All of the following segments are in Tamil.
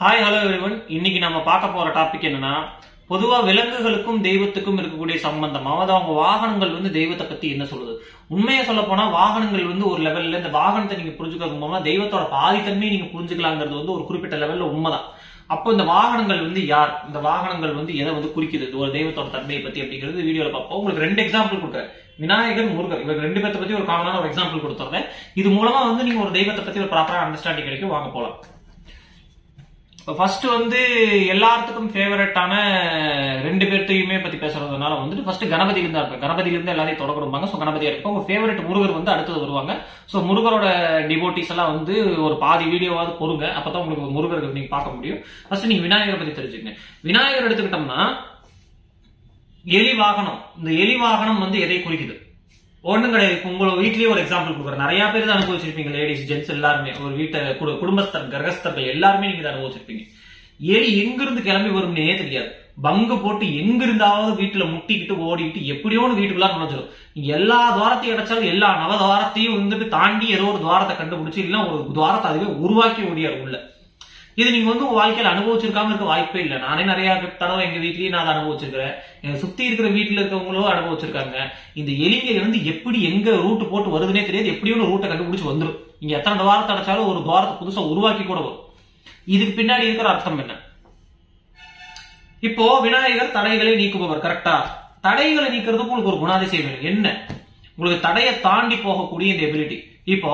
Hi hello everyone. இன்னைக்கு நம்ம பார்க்க போற டாபிக் என்னன்னா, பொதுவா விலங்குகளுக்கும் தெய்வத்துக்கும் இருக்கக்கூடிய சம்பந்தம், அதாவது அவங்க வாகனங்கள் தெய்வத்தை பத்தி என்ன சொல்லுது. உண்மையை சொல்ல போனா வாகனங்கள் ஒரு லெவல்ல இந்த வாகனத்தை நீங்க புரிஞ்சுக்கிறது மூலமா தெய்வத்தோட பாதித்தன்மையை நீங்க புரிஞ்சுக்கலாங்கிறது ஒரு குறிப்பிட்ட லெவல்ல உண்மைதான். அப்போ இந்த வாகனங்கள் யார், இந்த வாகனங்கள் எதை குறிக்குது, ஒரு தெய்வத்தோட தன்மையை பத்தி அப்படிங்கிறது வீடியோல பார்ப்போம். உங்களுக்கு 2 எக்ஸாம்பிள் கொடுக்குறேன். விநாயகர், முருகர், இவங்க 2 பேர்த்த பத்தி ஒரு காமனான ஒரு எக்ஸாம்பிள் கொடுத்துறேன். இது மூலமா நீங்க ஒரு தெய்வத்தை பத்தி ஒரு ப்ராப்பரா அண்டர்ஸ்டாண்டிங் கிடைக்கும். வாங்க போலாம். ஃபர்ஸ்ட் எல்லாத்துக்கும் ஃபேவரட்டான 2 பேர்த்தையுமே பத்தி பேசுறதுனால ஃபர்ஸ்ட் கணபதியில இருந்தா இருப்பேன். கணபதியில இருந்து எல்லாரையும் தொடர்பாங்க. சோ கணபதியா இருக்கும். உங்க ஃபேவரட் முருகர் அடுத்தது வருவாங்க. சோ முருகரோட டிவோட்டிஸ் எல்லாம் ஒரு பாதி வீடியோவாவது பொறுங்க. அப்பதான் உங்களுக்கு முருகர் நீங்க பார்க்க முடியும். ஃபர்ஸ்ட் நீங்க விநாயகரை பத்தி தெரிஞ்சுக்கங்க. விநாயகர் எடுத்துக்கிட்டோம்னா எலி வாகனம். இந்த எலி வாகனம் எதை குறிக்குது? ஒண்ணும் கிடையாது. உங்களோட வீட்லயே ஒரு எக்ஸாம்பிள் கொடுக்குறேன். நிறைய பேர் தான் அனுபவிச்சிருப்பீங்க. லேடிஸ், ஜென்ட்ஸ் எல்லாருமே, ஒரு வீட்டை குடும்பஸ்தர், கிரகஸ்தர்கள் எல்லாருமே நீங்க அனுபவிச்சிருப்பீங்க. எலி எங்கிருந்து கிளம்பி வரும்னே தெரியாது. பங்கு போட்டு எங்கிருந்தாவது வீட்டுல முட்டிக்கிட்டு ஓடிக்கிட்டு எப்படியோ வீட்டுக்குள்ள நுழைஞ்சிடும். நீங்க எல்லா துவாரத்தையும் அடைச்சாலும் எல்லா நவதுவாரத்தையும் தாண்டி ஏதோ ஒரு துவாரத்தை கண்டுபிடிச்சு இல்ல ஒரு துவாரத்தை அதுவே உருவாக்கி ஓடியாரு உள்ள. இது நீங்க உங்க வாழ்க்கையில அனுபவிச்சிருக்காம இருக்க வாய்ப்பே இல்லை. நானே நிறைய தடவை எங்க வீட்லயே நான் அதை அனுபவிச்சிருக்கிறேன். எனக்கு சுத்தி இருக்கிற வீட்டுல இருக்கவங்களும் அனுபவிச்சிருக்காங்க. இந்த எலிங்க எப்படி எங்க ரூட் போட்டு வருதுன்னே தெரியாது. எப்படியும் ரூட்டை கண்டுபிடிச்சு வந்துடும். நீங்க எத்தனை துவாரத்தை அடைச்சாலும் ஒரு துவாரத்தை புதுசா உருவாக்கி கூட வரும். இதுக்கு பின்னாடி இருக்கிற அர்த்தம் என்ன? இப்போ விநாயகர் தடைகளை நீக்குபவர். கரெக்டா? தடைகளை நீக்கிறதுக்கு உங்களுக்கு ஒரு குணாதிசயம் வேணும். என்ன? உங்களுக்கு தடையை தாண்டி போகக்கூடிய இந்த எபிலிட்டி. இப்போ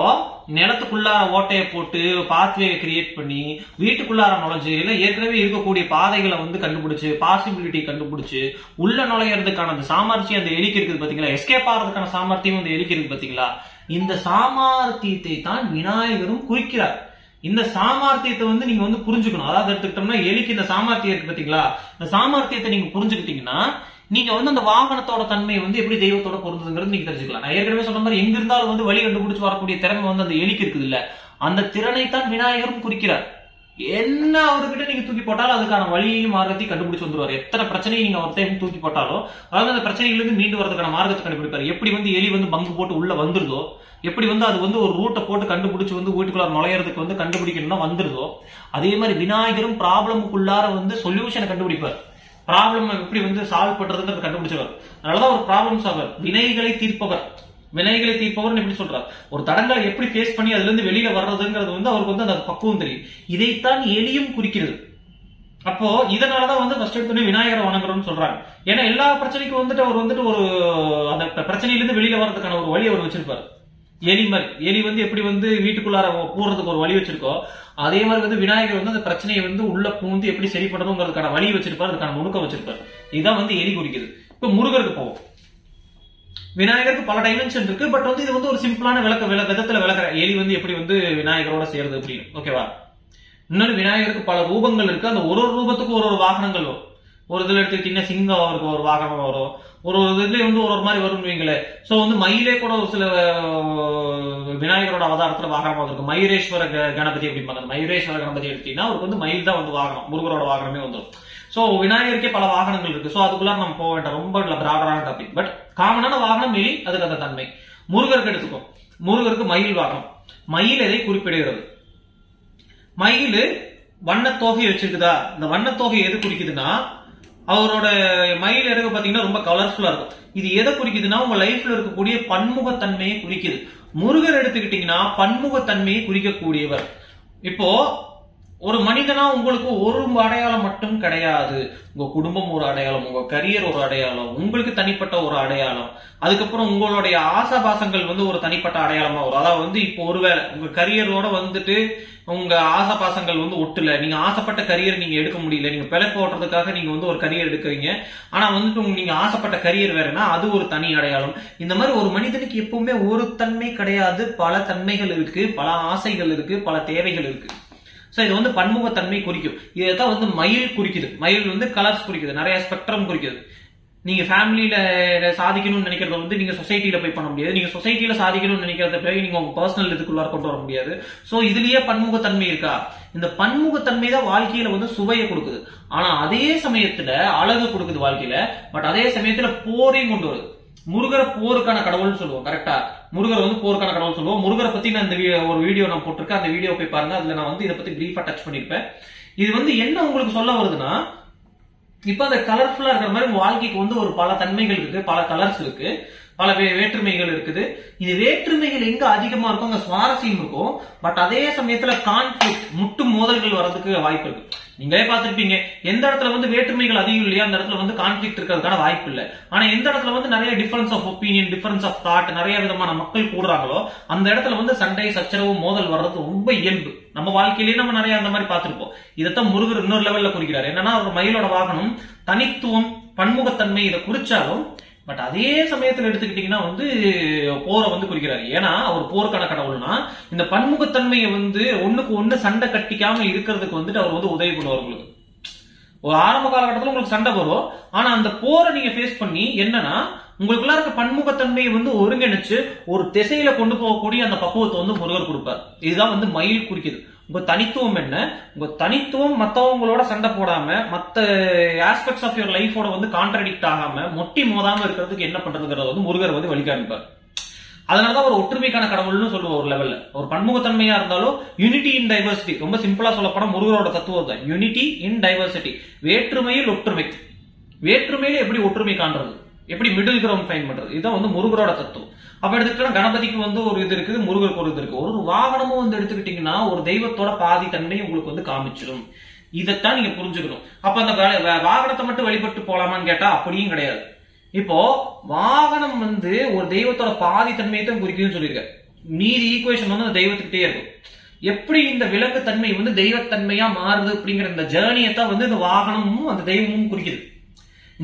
நிலத்துக்குள்ளார ஓட்டையை போட்டு பாத்வே கிரியேட் பண்ணி வீட்டுக்குள்ளார நுழைஞ்சு இல்ல ஏற்கனவே இருக்கக்கூடிய பாதைகளை கண்டுபிடிச்சு பாசிபிலிட்டி கண்டுபிடிச்சு உள்ள நுழையறதுக்கான அந்த சாமர்த்தியம் அந்த எலிக்கு இருக்குது பாத்தீங்களா? எஸ்கேப் ஆகிறதுக்கான சாமர்த்தியம் அந்த எலிக்கு இருக்கு பாத்தீங்களா? இந்த சாமர்த்தியத்தை தான் விநாயகரும் குறிக்கிறார். இந்த சாமர்த்தியத்தை நீங்க புரிஞ்சுக்கணும். அதாவது எடுத்துக்கிட்டோம்னா எலிக்கு இந்த சாமர்த்தியம் இருக்கு பாத்தீங்களா? இந்த சாமர்த்தியத்தை நீங்க புரிஞ்சுக்கிட்டீங்கன்னா நீங்க அந்த வாகனத்தோட தன்மை எப்படி தெய்வத்தோட பொருந்துங்கிறது நீங்க தெரிஞ்சுக்கலாம். நான் ஏற்கனவே சொன்ன மாதிரி எங்க இருந்தாலும் வழி கண்டுபிடிச்சு வரக்கூடிய திறமை அந்த எலிக்கு இருக்குது இல்ல, அந்த திறனை தான் விநாயகரும் குறிக்கிறார். என்ன அவர்கிட்ட நீங்க தூக்கி போட்டாலும் அதுக்கான வழியையும் மார்க்கத்தையும் கண்டுபிடிச்சு வந்துருவாரு. எத்தனை பிரச்சனையை நீங்க ஒருத்தையும் தூக்கி போட்டாலும் அதாவது அந்த பிரச்சனைகளுக்கு மீண்டு வரதுக்கான மார்க்கத்தை கண்டுபிடிப்பாரு. எப்படி எலி பங்கு போட்டு உள்ள வந்துருதோ, எப்படி அது ஒரு ரூட்டை போட்டு கண்டுபிடிச்சு வீட்டுக்குள்ள நுழையறதுக்கு கண்டுபிடிக்கணும்னா வந்துருதோ, அதே மாதிரி விநாயகரும் ப்ராப்ளமுக்குள்ளார சொல்யூஷனை கண்டுபிடிப்பார். ப்ராப்ளம் எப்படி சால்வ் பண்றதுங்கிறது கண்டுபிடிச்சவர். அதனாலதான் ஒரு ப்ராப்ளம் சால்வர், வினைகளை தீர்ப்பவர். வினைகளை தீர்ப்பவர் எப்படி சொல்றார்? ஒரு தடங்களை எப்படி ஃபேஸ் பண்ணி அதுல இருந்து வெளியில வர்றதுங்கிறது அவருக்கு அந்த பக்குவம் தெரியும். இதைத்தான் எலியும் குறிக்கிறது. அப்போ இதனாலதான் ஃபர்ஸ்ட் எடுத்து விநாயகரை வணங்குறோம்னு சொல்றாங்க. ஏன்னா எல்லா பிரச்சனைக்கும் அவர் ஒரு அந்த பிரச்சனையில இருந்து வெளியில வர்றதுக்கான ஒரு வழி அவர் வச்சிருப்பாரு. எலி மாதிரி எலி எப்படி வீட்டுக்குள்ளார போறதுக்கு ஒரு வழி வச்சிருக்கோ, அதே மாதிரி விநாயகர் அந்த பிரச்சனையை உள்ள பூந்து எப்படி சரி பண்ணணுங்கிறதுக்கான வழி வச்சிருப்பாரு, அதுக்கான நுணுக்கம் வச்சிருப்பாரு. இதுதான் எலி குறிக்குது. இப்ப முருகருக்கு போவோம். விநாயகருக்கு பல டைமென்ஷன் இருக்கு. பட் இது ஒரு சிம்பிளான விதத்துல விளக்குற எலி எப்படி விநாயகரோட சேர்றது அப்படின்னு. ஓகேவா? இன்னொரு விநாயகருக்கு பல ரூபங்கள் இருக்கு. அந்த ஒரு ரூபத்துக்கு ஒரு வாகனங்கள் வரும். ஒரு இதுல எடுத்துக்கிட்டீங்கன்னா சிங்கம் அவருக்கு ஒரு வாகனம் வரும். ஒரு இதுல ஒரு மாதிரி வரும் வைங்களே. சோ மயிலே கூட ஒரு சில விநாயகரோட அவதாரத்துல வாகனமா இருக்கு. மயூரேஸ்வர கணபதி அப்படிம்பாங்க. மயூரேஸ்வர கணபதி எடுத்தீங்கன்னா அவருக்கு மயில் தான் வாகனம். முருகரோட வாகனமே வந்துடும். சோ விநாயகருக்கே பல வாகனங்கள் இருக்கு. சோ அதுக்குள்ள நம்ம போக வேண்டாம். ரொம்ப பிராடரான டாபிக். பட் காமனான வாகனம் எலி, அதுக்கு அந்த தன்மை. முருகருக்கு எடுத்துக்கும். முருகருக்கு மயில் வாகனம். மயில் எதை குறிப்பிடுகிறது? மயில் வண்ணத்தோகை வச்சிருக்குதா? இந்த வண்ணத்தோகை எது குறிக்குதுன்னா அவரோட மயில் இறகு பாத்தீங்கன்னா ரொம்ப கலர்ஃபுல்லா இருக்கும். இது எதை குறிக்குதுன்னா உங்க லைஃப்ல இருக்கக்கூடிய பன்முகத்தன்மையை குறிக்குது. முருகர் எடுத்துக்கிட்டீங்கன்னா பன்முகத்தன்மையை குறிக்கக்கூடியவர். இப்போ ஒரு மனிதனா உங்களுக்கு ஒரு அடையாளம் மட்டும் கிடையாது. உங்க குடும்பம் ஒரு அடையாளம், உங்க கரியர் ஒரு அடையாளம், உங்களுக்கு தனிப்பட்ட ஒரு அடையாளம், அதுக்கப்புறம் உங்களுடைய ஆசாபாசங்கள் ஒரு தனிப்பட்ட அடையாளமா வரும். அதாவது இப்போ ஒருவேளை உங்க கரியரோட உங்க ஆசாபாசங்கள் ஒட்டுல, நீங்க ஆசைப்பட்ட கரியர் நீங்க எடுக்க முடியல, நீங்க பிழைப்பு ஓட்டுறதுக்காக நீங்க ஒரு கரியர் எடுக்கிறீங்க. ஆனா நீங்க ஆசைப்பட்ட கரியர் வேறனா அது ஒரு தனி அடையாளம். இந்த மாதிரி ஒரு மனிதனுக்கு எப்பவுமே ஒரு தன்மை கிடையாது. பல தன்மைகள் இருக்கு, பல ஆசைகள் இருக்கு, பல தேவைகள் இருக்கு. சோ இது பன்முகத்தன்மை குறிக்கும். இதைத்தான் மயில் குறிக்குது. மயில் கலர்ஸ் குறிக்குது, நிறைய ஸ்பெக்ட்ரம் குறிக்குது. நீங்க ஃபேமிலியில சாதிக்கணும்னு நினைக்கிறத நீங்க சொசைட்டில போய் பண்ண முடியாது. நீங்க சொசைட்டில சாதிக்கணும்னு நினைக்கிறத பிறகு நீங்க உங்க பர்சனல் இதுக்குள்ளார கொண்டு வர முடியாது. சோ இதுலயே பன்முகத்தன்மை இருக்கா? இந்த பன்முகத்தன்மை தான் வாழ்க்கையில சுவையை கொடுக்குது. ஆனா அதே சமயத்துல அழகு கொடுக்குது வாழ்க்கையில. பட் அதே சமயத்துல போரையும் கொண்டு வருது. முருகரை போருக்கான கடவுள்னு சொல்லுவோம். கரெக்டா? முருகர் போருக்கான கடவுள் சொல்லுவோம். முருகரை பத்தி நான் ஒரு வீடியோ நான் போட்டிருக்கேன். அந்த வீடியோ போய் பாருங்க. அதுல நான் இதை பத்தி பிரீஃபா டச் பண்ணிருப்பேன். இது வந்து என்ன உங்களுக்கு சொல்ல வருதுன்னா, இப்ப அந்த கலர்ஃபுல்லா இருக்கிற மாதிரி உங்க வாழ்க்கைக்கு வந்து ஒரு பல தன்மைகள் இருக்கு, பல கலர்ஸ் இருக்கு, பல வேற்றுமைகள் இருக்குது. இது வேற்றுமைகள் எங்க அதிகமா இருக்கும் அங்க சுவாரஸ்யம் இருக்கும். பட் அதே சமயத்துல கான்ஃபிளிக்ட், முட்டு மோதல்கள் வர்றதுக்கு வாய்ப்பு இருக்கு. நீங்களே பார்த்திருப்பீங்க, எந்த இடத்துல வந்து வேற்றுமைகள் அதிகம் இல்லையா அந்த இடத்துல வந்து கான்ஃபிளிக்ட் இருக்கிறதுக்கான வாய்ப்பு இல்லை. ஆனா எந்த இடத்துல வந்து நிறைய difference of opinion, difference of thought, நிறைய விதமான மக்கள் கூடுறாங்களோ அந்த இடத்துல வந்து சண்டை, சச்சரவு, மோதல் வர்றது ரொம்ப இயல்பு. நம்ம வாழ்க்கையிலேயே நம்ம நிறைய அந்த மாதிரி பார்த்திருப்போம். இதைத்தான் முருகர் இன்னொரு லெவல்ல குறிக்கிறார். என்னன்னா, ஒரு மயிலோட வாகனம் தனித்துவம், பன்முகத்தன்மை இதை குறிச்சாலும் பட் அதே சமயத்தில் எடுத்துக்கிட்டீங்கன்னா வந்து போரை வந்து குறிக்கிறாரு. ஏன்னா அவர் போருக்கான கடவுள்னா இந்த பன்முகத்தன்மையை வந்து ஒண்ணுக்கு ஒண்ணு சண்டை கட்டிக்காம இருக்கிறதுக்கு வந்துட்டு அவர் வந்து உதவி பண்ணுவார். உங்களுக்கு ஒரு ஆரம்ப காலகட்டத்தில் உங்களுக்கு சண்டை வரும், ஆனா அந்த போரை நீங்க ஃபேஸ் பண்ணி என்னன்னா உங்களுக்குள்ள இருக்க பன்முகத்தன்மையை வந்து ஒருங்கிணைச்சு ஒரு திசையில கொண்டு போகக்கூடிய அந்த பக்குவத்தை வந்து முருகர் கொடுப்பார். இதுதான் வந்து மயில் குறிக்குது. உங்க தனித்துவம் என்ன, உங்க தனித்துவம் மத்தவங்களோட சண்டை போடாம, மத்த ஆஸ்பெக்ட்ஸ் ஆஃப் யுவர் லைஃபோட வந்து கான்ட்ராடிக்ட் ஆகாம, மொட்டி மோதாம இருக்கிறதுக்கு என்ன பண்றதுங்கிறத வந்து முருகர் வந்து வழிகாமிப்பார். அதனாலதான் ஒரு ஒற்றுமைக்கான கடவுள்னு சொல்லுவோம். ஒரு லெவல்ல ஒரு பன்முகத்தன்மையா இருந்தாலும் யூனிட்டி இன் டைவர்சிட்டி, ரொம்ப சிம்பிளா சொல்லப்படும் முருகரோட தத்துவம் தான் யூனிட்டி இன் டைவர்சிட்டி. வேற்றுமையில் ஒற்றுமை. வேற்றுமையில எப்படி ஒற்றுமை காண்றது, எப்படி மிடில் கிரவுண்ட் ஃபைன் பண்றது, இதுதான் வந்து முருகரோட தத்துவம். அப்ப எடுத்துக்கிட்டா கணபதிக்கு வந்து ஒரு இது இருக்குது, முருகருக்கு ஒரு இது இருக்கு. ஒரு வாகனமும் வந்து எடுத்துக்கிட்டீங்கன்னா ஒரு தெய்வத்தோட பாதி தன்மை உங்களுக்கு வந்து காமிச்சிடும். இதைத்தான் நீங்க புரிஞ்சுக்கணும். அப்ப அந்த வாகனத்தை மட்டும் வழிபட்டு போலாமான்னு கேட்டா அப்படியும் கிடையாது. இப்போ வாகனம் வந்து ஒரு தெய்வத்தோட பாதி தன்மையை தான் குறிக்குதுன்னு சொல்லியிருக்காரு. மீதி ஈக்குவேஷன் வந்து அந்த தெய்வத்துக்கிட்டே இருக்கும். எப்படி இந்த விலங்கு தன்மை வந்து தெய்வத்தன்மையா மாறுது அப்படிங்கிற இந்த ஜேர்னியை தான் வந்து இந்த வாகனமும் அந்த தெய்வமும் குறிக்குது.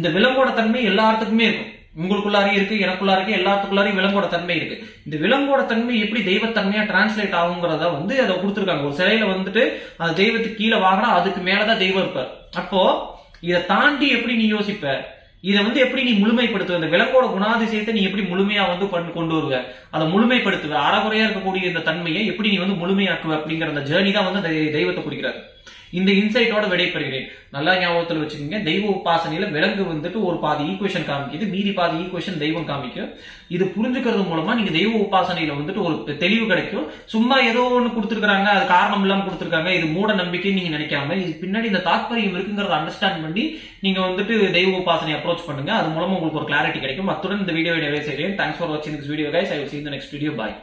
இந்த விலங்கோட தன்மை எல்லாத்துக்குமே இருக்கும். உங்களுக்குள்ளாரையும் இருக்கு, எனக்குள்ளார இருக்கு, எல்லாத்துக்குள்ளாரையும் விலங்கோட தன்மை இருக்கு. இந்த விலங்கோட தன்மை எப்படி தெய்வத்தன்மையா டிரான்ஸ்லேட் ஆகுங்கிறத வந்து அதை கொடுத்துருக்காங்க. ஒரு சிலையில வந்துட்டு அந்த தெய்வத்துக்கு கீழே வாங்கினா அதுக்கு மேலதான் தெய்வம் இருப்பார். அப்போ இதை தாண்டி எப்படி நீ யோசிப்ப, இதை வந்து எப்படி நீ முழுமைப்படுத்துவ, இந்த விலங்கோட குணாதிசயத்தை நீ எப்படி முழுமையா வந்து கொண்டு வருவ, அதை முழுமைப்படுத்துவ, அறகுறையா இருக்கக்கூடிய இந்த தன்மையை எப்படி நீ வந்து முழுமையாக்குவ அப்படிங்கிற அந்த ஜேர்னி தான் வந்து தெய்வத்தை குறிக்கிறார். இந்த இன்சைட்டோட விடைபெறுகிறேன். நல்லா ஞாபகத்தில் வச்சுக்கோங்க, தெய்வ உபாசனையில விலங்கு வந்துட்டு ஒரு பாதி ஈக்குவேஷன் காமிக்குது, மீதி பாதி ஈக்குவேஷன் தெய்வம் காமிக்கும். இது புரிஞ்சுக்கிறது மூலமா நீங்க தெய்வ உபாசனையில வந்துட்டு ஒரு தெளிவு கிடைக்கும். சும்மா ஏதோ ஒண்ணு கொடுத்துருக்காங்க, அது காரணம் இல்லாம கொடுத்துருக்காங்க, இது மூட நம்பிக்கை நீங்க நினைக்காம இது பின்னாடி இந்த தாத்பரியம் இருக்குங்கிறத அண்டர்ஸ்டாண்ட் பண்ணி நீங்க வந்துட்டு தெய்வ உபாசனை அப்ரோச் பண்ணுங்க. அது மூலமா உங்களுக்கு ஒரு கிளாரிட்டி கிடைக்கும். அத்துடன் இந்த வீடியோ நிறைவு செய்கிறேன். தேங்க்ஸ் ஃபார் வாட்சிங் this video guys. I will see you in the next video. Bye.